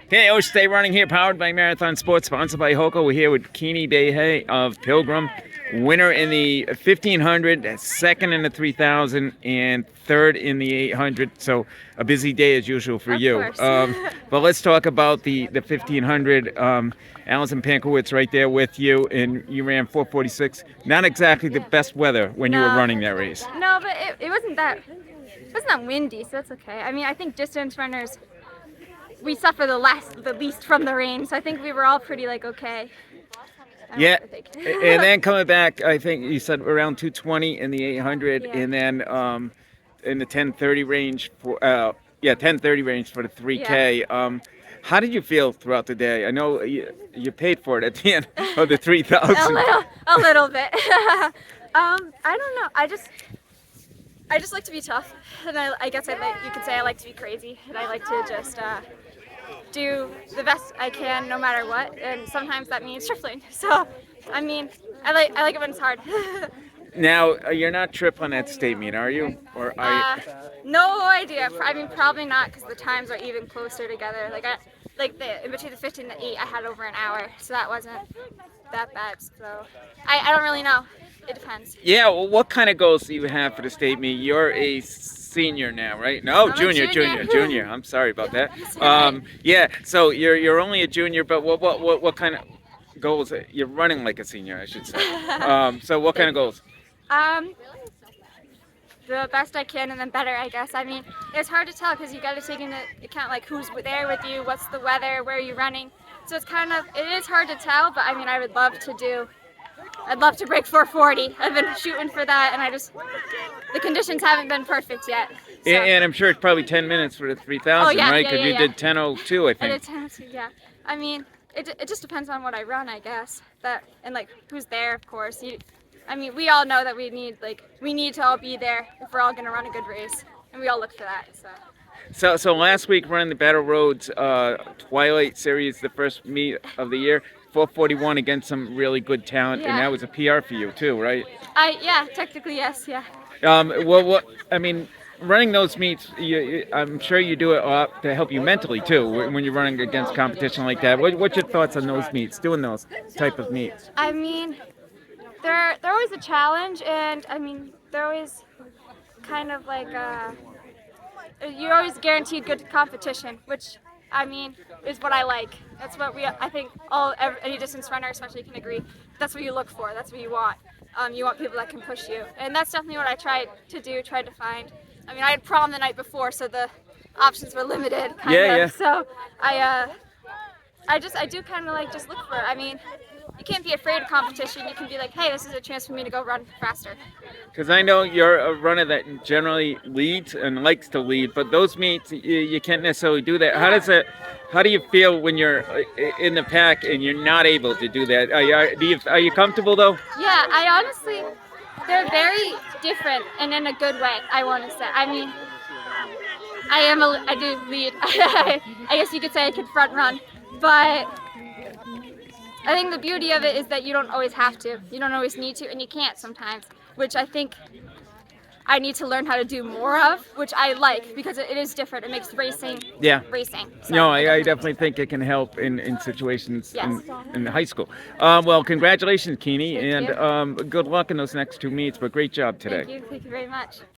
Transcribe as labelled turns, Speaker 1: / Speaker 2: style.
Speaker 1: Okay, stay running here, powered by Marathon Sports, sponsored by Hoka. We're here with Keaney Bayha of Pilgrim, winner in the 1500, second in the 3000, and third in the 800. So a busy day as usual for
Speaker 2: Of
Speaker 1: you.
Speaker 2: course.
Speaker 1: But let's talk about the 1500. Allison Pankowitz right there with you, and you ran 4:46. Not exactly the best weather when you were
Speaker 2: No.
Speaker 1: running that race.
Speaker 2: No, but it wasn't that windy, so that's okay. I mean, I think distance runners, we suffer the least from the rain, so I think we were all pretty okay.
Speaker 1: Yeah,
Speaker 2: I think.
Speaker 1: and then coming back, I think you said around 220 in the 800,
Speaker 2: Yeah.
Speaker 1: and then in the 1030 range for 1030 range for the 3K. How did you feel throughout the day? I know you paid for it at the end of the 3000.
Speaker 2: a little bit. I don't know. I just like to be tough, and I guess you could say I like to be crazy, and I like to just do the best I can no matter what, and sometimes that means tripling. So, I mean, I like it when it's hard.
Speaker 1: Now you're not tripling at state meet, are you? Or are you?
Speaker 2: No idea. I mean, probably not, because the times are even closer together. In between the 15 and the 8, I had over an hour, so that wasn't that bad. So I don't really know. It depends.
Speaker 1: Yeah. Well, what kind of goals do you have for the state meet? You're a senior now, right? No,
Speaker 2: I'm a
Speaker 1: junior. I'm sorry about that.
Speaker 2: Right.
Speaker 1: Yeah. So you're only a junior, but what kind of goals? You're running like a senior, I should say. So what kind of goals?
Speaker 2: The best I can, and then better, I guess. I mean, it's hard to tell because you got to take into account who's there with you, what's the weather, where are you running. So it is hard to tell. But I mean, I'd love to break 440. I've been shooting for that, and the conditions haven't been perfect yet. So.
Speaker 1: And I'm sure it's probably 10 minutes for the 3000, right? Because you did 10:02, I think.
Speaker 2: I did 10:02, yeah. I mean, it just depends on what I run, I guess. And who's there, of course. I mean, we all know that we need to all be there if we're all going to run a good race, and we all look for that.
Speaker 1: So last week running the Battle Roads Twilight Series, the first meet of the year, 441 against some really good talent, and that was a PR for you too, right?
Speaker 2: Yeah, technically yes, yeah.
Speaker 1: I mean, running those meets, I'm sure you do it to help you mentally too when you're running against competition like that. What's your thoughts on those meets, doing those type of meets?
Speaker 2: I mean, they're always a challenge, and I mean, they're always kind of you're always guaranteed good competition, which I mean is what I like. That's what I think any distance runner especially can agree. That's what you look for. That's what you want. You want people that can push you, and that's definitely what I tried to find. I mean, I had prom the night before, so the options were limited. Kind of. So I do kind of just look for. I mean, you can't be afraid of competition. You can be like, hey, this is a chance for me to go run faster.
Speaker 1: Because I know you're a runner that generally leads and likes to lead, but those meets you can't necessarily do that.
Speaker 2: Yeah.
Speaker 1: How do you feel when you're in the pack and you're not able to do that? Are you comfortable though?
Speaker 2: Yeah, they're very different, and in a good way, I want to say. I mean, I do lead. I guess you could say I could front run, but I think the beauty of it is that you don't always have to. You don't always need to, and you can't sometimes, which I think I need to learn how to do more of, which I like because it is different. It makes racing. Racing. So
Speaker 1: No, I definitely think it can help in situations
Speaker 2: Yes.
Speaker 1: in high school. Well, congratulations, Keaney,
Speaker 2: Thank
Speaker 1: and good luck in those next two meets, but great job today.
Speaker 2: Thank you very much.